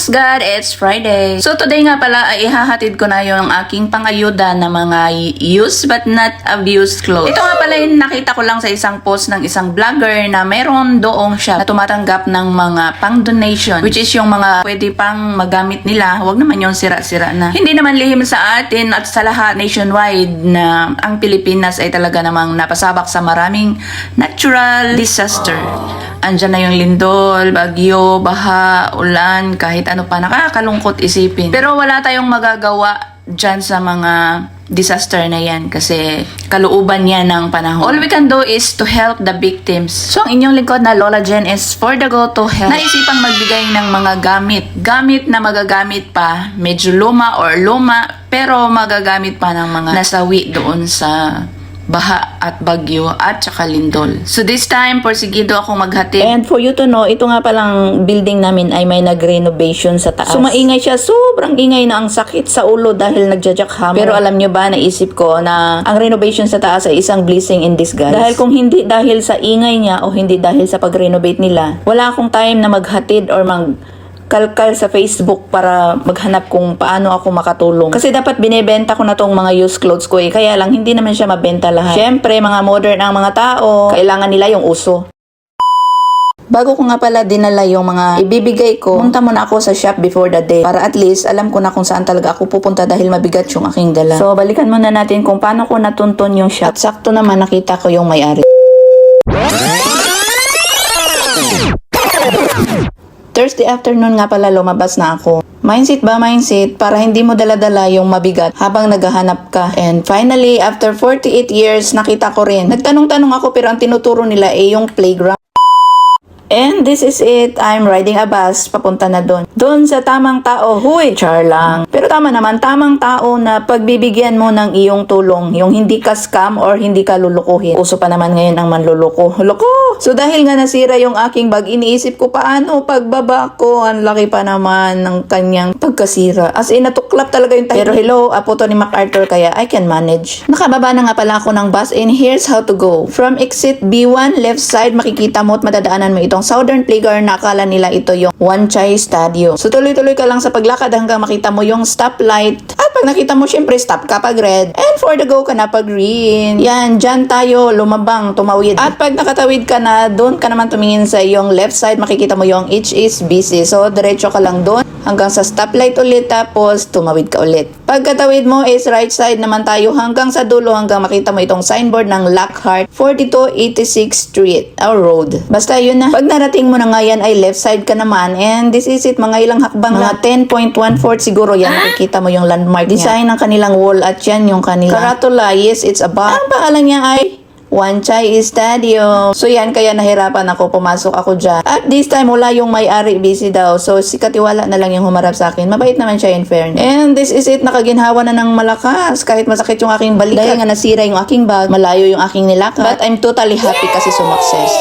Thanks God, it's Friday. So today nga pala ay ihahatid ko na yung aking pangayuda na mga used but not abused clothes. Ito nga pala yung nakita ko lang sa isang post ng isang vlogger na meron doong siya na tumatanggap ng mga pang donation, which is yung mga pwede pang magamit nila, huwag naman yung sira-sira na. Hindi naman lihim sa atin at sa lahat nationwide na ang Pilipinas ay talaga namang napasabak sa maraming natural disaster. Andyan na yung lindol, bagyo, baha, ulan, kahit ano pa, nakakalungkot isipin. Pero wala tayong magagawa dyan sa mga disaster na yan kasi kalooban yan ng panahon. All we can do is to help the victims. So ang inyong lingkod na Lola Jen is for the go to help. Naisipang magbigay ng mga gamit na magagamit pa, medyo luma or luma, pero magagamit pa ng mga nasawi doon sa baha at bagyo at saka lindol. So this time, porsigido akong maghatid. And for you to know, ito nga palang building namin ay may nag-renovation sa taas. So maingay siya, sobrang ingay na ang sakit sa ulo dahil nagja-jackhammer. Pero alam nyo ba, naisip ko na ang renovation sa taas ay isang blessing in disguise. Dahil kung hindi dahil sa ingay niya o hindi dahil sa pag-renovate nila, wala akong time na maghatid or kalkal sa Facebook para maghanap kung paano ako makatulong. Kasi dapat binebenta ko na tong mga used clothes ko eh. Kaya lang hindi naman siya mabenta lahat. Syempre, mga modern ang mga tao, kailangan nila yung uso. Bago ko nga pala dinala yung mga ibibigay ko, punta muna ako sa shop before the day para at least alam ko na kung saan talaga ako pupunta dahil mabigat yung aking dala. So, balikan muna natin kung paano ko natuntun yung shop. At sakto naman nakita ko yung may-ari. Thursday afternoon nga pala lumabas na ako. Mindset ba mindset para hindi mo dala-dala yung mabigat habang naghahanap ka. And finally, after 48 years, nakita ko rin. Nagtanong-tanong ako pero ang tinuturo nila ay yung playground. And this is it. I'm riding a bus. Papunta na doon. Doon sa tamang tao. Huy, char lang. Pero tama naman, tamang tao na pagbibigyan mo ng iyong tulong. Yung hindi ka scam or hindi ka lulukuhin. Uso pa naman ngayon ang manluloko. Loko! So dahil nga nasira yung aking bag, iniisip ko paano pagbaba ko. Ang laki pa naman ng kanyang pagkasira. As in, natuklap talaga yung tayo. Pero hello, apo to ni MacArthur kaya I can manage. Nakababa na nga pala ako ng bus and here's how to go. From exit B1, left side, makikita mo at madadaanan mo itong Southern Playground na akala nila ito yung Wan Chai Stadium. So tuloy-tuloy ka lang sa paglakad hanggang makita mo yung stoplight. At pag nakita mo, syempre stop ka pag red. And for the go ka na pag green. Yan, dyan tayo lumabang, tumawid. At pag nakatawid ka na, doon ka naman tumingin sa yung left side, makikita mo yung HSBC. So diretso ka lang doon hanggang sa stoplight ulit, tapos tumawid ka ulit. Pagkatawid mo is right side naman tayo hanggang sa dulo hanggang makita mo itong signboard ng Lockhart 4286 Street or Road. Basta yun na. Pag narating mo na nga yan ay left side ka naman and this is it, mga ilang hakbang mga 10.14 siguro yan, makikita mo yung landmark design ng kanilang wall at yan yung kanilang karatula. Yes, it's a bar. Ang pangalan niya ay Wan Chai Stadium. So yan, kaya nahirapan ako, pumasok ako dyan. At this time, wala yung may-ari, busy daw. So si Katiwala na lang yung humarap sa akin. Mabait naman siya in fairness. And this is it, nakaginhawa na ng malakas. Kahit masakit yung aking balikat. Dahil nga nasira yung aking bag, malayo yung aking nilakad. But I'm totally happy kasi sumakses.